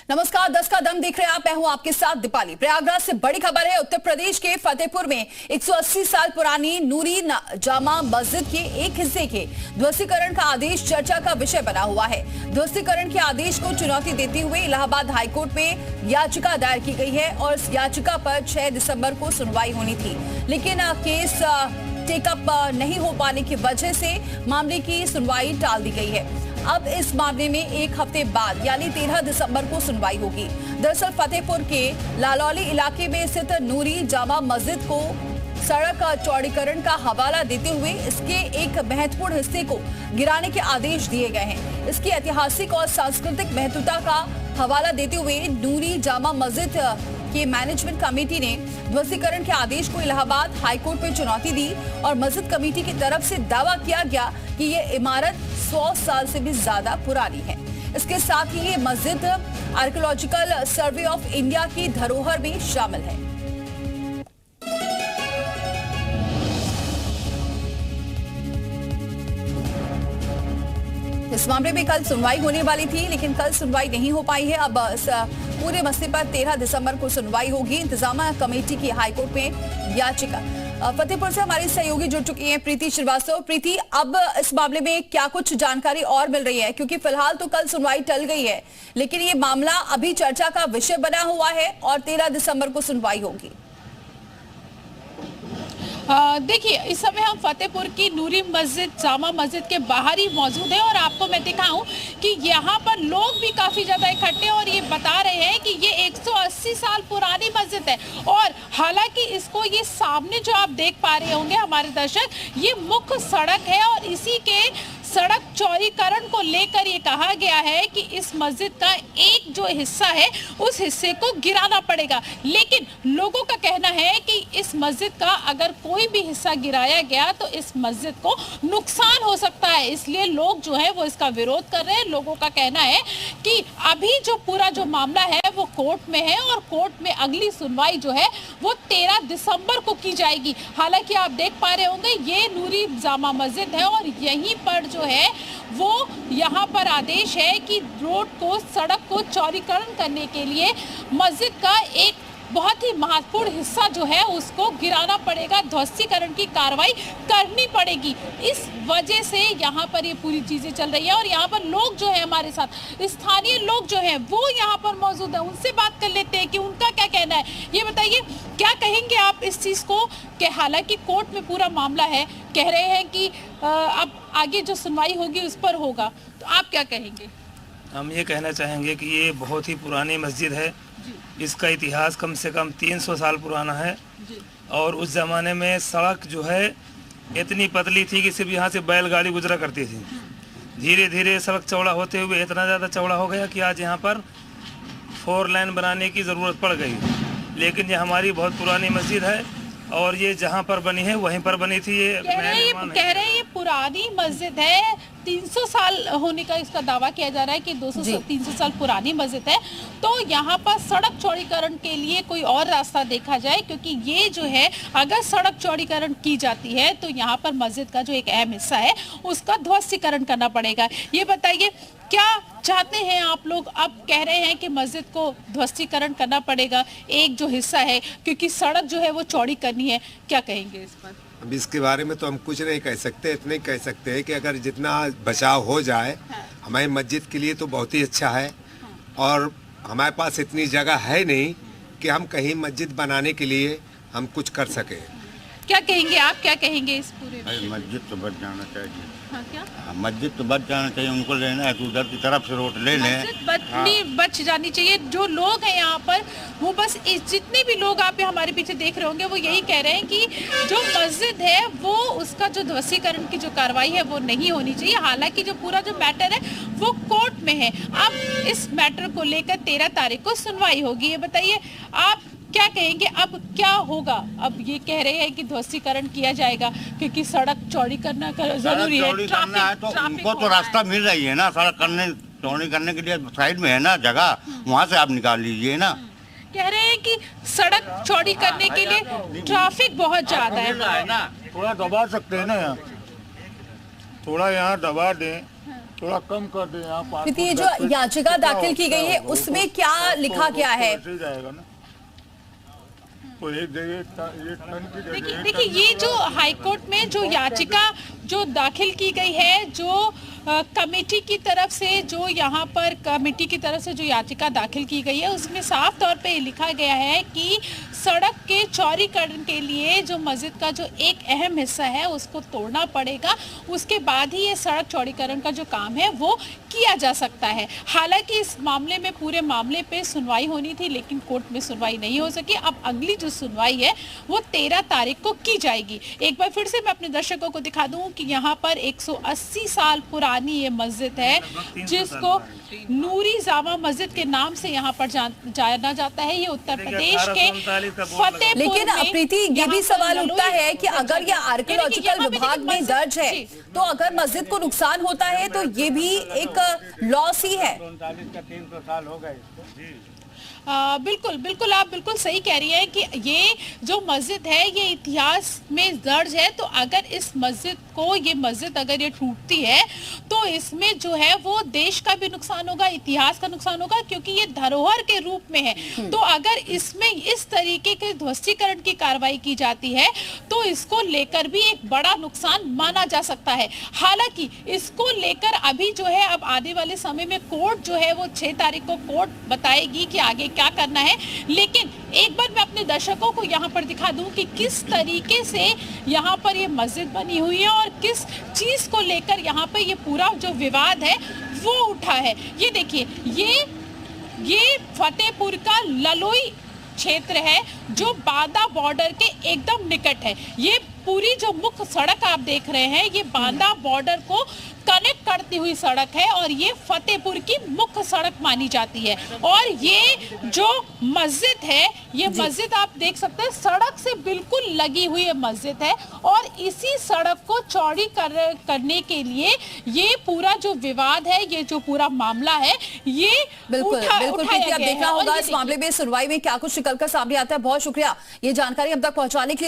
नमस्कार, 10 का दम देख रहे हैं आप। मैं हूं आपके साथ दीपाली। प्रयागराज से बड़ी खबर है। उत्तर प्रदेश के फतेहपुर में 180 साल पुरानी नूरी जामा मस्जिद के एक हिस्से के ध्वस्तीकरण का आदेश चर्चा का विषय बना हुआ है। ध्वस्तीकरण के आदेश को चुनौती देते हुए इलाहाबाद हाईकोर्ट में याचिका दायर की गई है और इस याचिका पर 6 दिसंबर को सुनवाई होनी थी, लेकिन केस टेकअप नहीं हो पाने की वजह से मामले की सुनवाई टाल दी गई है। अब इस मामले में एक हफ्ते बाद यानी 13 दिसंबर को सुनवाई होगी। दरअसल फतेहपुर के लालौली इलाके में स्थित नूरी जामा मस्जिद को सड़क चौड़ीकरण का हवाला देते हुए इसके एक महत्वपूर्ण हिस्से को गिराने के आदेश दिए गए हैं। इसकी ऐतिहासिक और सांस्कृतिक महत्वता का हवाला देते हुए नूरी जामा मस्जिद के मैनेजमेंट कमेटी ने ध्वस्तीकरण के आदेश को इलाहाबाद हाईकोर्ट में चुनौती दी और मस्जिद कमेटी की तरफ से दावा किया गया कि ये इमारत 100 साल से भी ज्यादा पुरानी है। इसके साथ ही ये मस्जिद आर्कियोलॉजिकल सर्वे ऑफ इंडिया की धरोहर में शामिल है। इस मामले में कल सुनवाई होने वाली थी, लेकिन कल सुनवाई नहीं हो पाई है। अब इस पूरे मसले पर 13 दिसंबर को सुनवाई होगी। इंतजामिया कमेटी की हाईकोर्ट में याचिका। फतेहपुर से हमारी सहयोगी जुड़ चुकी हैं प्रीति श्रीवास्तव। प्रीति, अब इस मामले में क्या कुछ जानकारी और मिल रही है? क्योंकि फिलहाल तो कल सुनवाई टल गई है, लेकिन ये मामला अभी चर्चा का विषय बना हुआ है और 13 दिसंबर को सुनवाई होगी। देखिए, इस समय हम फतेहपुर की नूरी मस्जिद जामा मस्जिद के बाहर ही मौजूद है और आपको मैं दिखाऊं कि यहाँ पर लोग भी काफ़ी ज़्यादा इकट्ठे हैं और ये बता रहे हैं कि ये 180 साल पुरानी मस्जिद है। और हालांकि इसको ये सामने जो आप देख पा रहे होंगे हमारे दर्शक, ये मुख्य सड़क है और इसी के सड़क चौड़ीकरण को लेकर ये कहा गया है कि इस मस्जिद का एक जो हिस्सा है उस हिस्से को गिराना पड़ेगा। लेकिन लोगों का कहना है कि इस मस्जिद का अगर कोई भी हिस्सा गिराया गया तो इस मस्जिद को नुकसान हो सकता है, इसलिए लोग जो है वो इसका विरोध कर रहे हैं। लोगों का कहना है कि अभी जो पूरा जो मामला है वो कोर्ट में है और कोर्ट में अगली सुनवाई जो है वो 13 दिसंबर को की जाएगी। हालांकि आप देख पा रहे होंगे ये नूरी जामा मस्जिद है और यहीं पर जो है वो यहाँ पर आदेश है कि रोड को, सड़क को चौड़ीकरण करने के लिए मस्जिद का एक बहुत ही महत्वपूर्ण हिस्सा जो है उसको गिराना पड़ेगा, ध्वस्तीकरण की कार्रवाई करनी पड़ेगी। इस वजह से यहाँ पर ये पूरी चीज़ें चल रही है और यहाँ पर लोग जो है हमारे साथ स्थानीय लोग जो हैं वो यहाँ पर मौजूद हैं। उनसे बात कर लेते हैं कि उनका क्या कहना है। ये बताइए, क्या कहेंगे आप इस चीज़ को कि हालांकि कोर्ट में पूरा मामला है, कह रहे हैं कि अब आगे जो सुनवाई होगी उस पर होगा, तो आप क्या कहेंगे? हम ये कहना चाहेंगे कि ये बहुत ही पुरानी मस्जिद है। इसका इतिहास कम से कम 300 साल पुराना है और उस ज़माने में सड़क जो है इतनी पतली थी कि सिर्फ यहाँ से बैलगाड़ी गुजरा करती थी। धीरे धीरे सड़क चौड़ा होते हुए इतना ज़्यादा चौड़ा हो गया कि आज यहाँ पर 4 लाइन बनाने की ज़रूरत पड़ गई। लेकिन ये हमारी बहुत पुरानी मस्जिद है और ये जहाँ पर बनी है वहीं पर बनी थी। ये कह रहे हैं ये पुरानी मस्जिद है, 300 साल होने का इसका दावा किया जा रहा है कि 200-300 साल पुरानी मस्जिद है। तो यहाँ पर सड़क चौड़ीकरण के लिए कोई और रास्ता देखा जाए, क्योंकि ये जो है अगर सड़क चौड़ीकरण की जाती है तो यहाँ पर मस्जिद का जो एक अहम हिस्सा है उसका ध्वस्तीकरण करना पड़ेगा। ये बताइए, क्या चाहते हैं आप लोग? अब कह रहे हैं कि मस्जिद को ध्वस्तीकरण करना पड़ेगा, एक जो हिस्सा है, क्योंकि सड़क जो है वो चौड़ी करनी है। क्या कहेंगे इस पर? अब इसके बारे में तो हम कुछ नहीं कह सकते, इतने ही कह सकते हैं कि अगर जितना बचाव हो जाए हमारी मस्जिद के लिए तो बहुत ही अच्छा है। और हमारे पास इतनी जगह है नहीं कि हम कहीं मस्जिद बनाने के लिए हम कुछ कर सकें। क्या कहेंगे आप, क्या कहेंगे इस पूरे में? मस्जिद तो बच जाना चाहिए। हाँ, क्या? मस्जिद तो बच जाना चाहिए, उनको लेना है तो उधर की तरफ से रोड ले लें। बच जानी चाहिए। जो लोग हैं यहाँ पर वो बस जितने भी लोग आप हमारे पीछे देख रहे होंगे वो यही कह रहे हैं कि जो मस्जिद है वो उसका जो ध्वस्तीकरण की जो कार्रवाई है वो नहीं होनी चाहिए। हालांकि जो पूरा जो मैटर है वो कोर्ट में है। अब इस मैटर को लेकर 13 तारीख को सुनवाई होगी। ये बताइए, आप क्या कहेंगे? अब क्या होगा? अब ये कह रहे हैं कि ध्वस्तीकरण किया जाएगा क्योंकि सड़क चौड़ी करना जरूरी है। तो उनको तो रास्ता मिल रही है ना, सड़क चौड़ी करने के लिए साइड में है ना जगह, वहाँ से आप निकाल लीजिए ना। कह रहे हैं कि सड़क चौड़ी करने के लिए ट्रैफिक बहुत ज्यादा है ना, थोड़ा दबा सकते हैं ना, यहाँ थोड़ा यहाँ दबा दें थोड़ा कम कर दें आप। प्रीति, ये जो याचिका दाखिल की गई है उसमें क्या लिखा गया है? जाएगा ना, तो एक जगह एक टन की जगह देखिए ये जो हाईकोर्ट में जो याचिका जो दाखिल की गई है, जो कमेटी की तरफ से जो यहाँ पर कमेटी की तरफ से जो याचिका दाखिल की गई है उसमें साफ तौर पे लिखा गया है कि सड़क के चौड़ीकरण के लिए जो मस्जिद का जो एक अहम हिस्सा है उसको तोड़ना पड़ेगा, उसके बाद ही ये सड़क चौड़ीकरण का जो काम है वो किया जा सकता है। हालांकि इस मामले में पूरे मामले पे सुनवाई होनी थी लेकिन कोर्ट में सुनवाई नहीं हो सकी। अब अगली जो सुनवाई है वो 13 तारीख को की जाएगी। एक बार फिर से मैं अपने दर्शकों को दिखा दूं कि यहाँ पर 180 साल पुरानी ये मस्जिद है जिसको नूरी जामा मस्जिद के नाम से यहाँ पर जाना जाता है। ये उत्तर प्रदेश के फतेहपुर। लेकिन प्रीति, ये भी सवाल उठता है कि अगर ये आर्कियोलॉजिकल विभाग में दर्ज है तो अगर मस्जिद को नुकसान होता है तो ये भी एक लॉस ही है। 39 का 300 साल हो गए। बिल्कुल बिल्कुल, आप बिल्कुल सही कह रही हैं कि ये जो मस्जिद है ये इतिहास में दर्ज है। तो अगर इस मस्जिद को ये मस्जिद अगर ये टूटती है तो इसमें जो है वो देश का भी नुकसान होगा, इतिहास का नुकसान होगा, क्योंकि ये धरोहर के रूप में है। तो अगर इसमें इस तरीके के ध्वस्तीकरण की कार्रवाई की जाती है तो इसको लेकर भी एक बड़ा नुकसान माना जा सकता है। हालांकि इसको लेकर अभी जो है अब आने वाले समय में कोर्ट जो है वो 6 तारीख को कोर्ट बताएगी कि आगे क्या करना है। लेकिन एक बार मैं अपने दर्शकों को यहाँ पर दिखा दूं कि किस तरीके से यहाँ पर ये मस्जिद बनी हुई है और किस चीज को लेकर यहाँ पर ये पूरा जो विवाद है वो उठा है। ये देखिए, ये फतेहपुर का ललोई क्षेत्र है जो बांदा बॉर्डर के एकदम निकट है। ये पूरी जो मुख्य सड़क आप देख रहे हैं ये बांदा बॉर्डर को कनेक्ट करती हुई सड़क है और ये फतेहपुर की मुख्य सड़क मानी जाती है। और ये जो मस्जिद है ये मस्जिद आप देख सकते हैं सड़क से बिल्कुल लगी हुई ये मस्जिद है और इसी सड़क को चौड़ी करने के लिए ये पूरा जो विवाद है, ये जो पूरा मामला है, ये बिल्कुल उठाया अब देखना होगा इस मामले में सुनवाई में क्या कुछ निकलकर सामने आता है। बहुत शुक्रिया ये जानकारी हम तक पहुंचाने के लिए।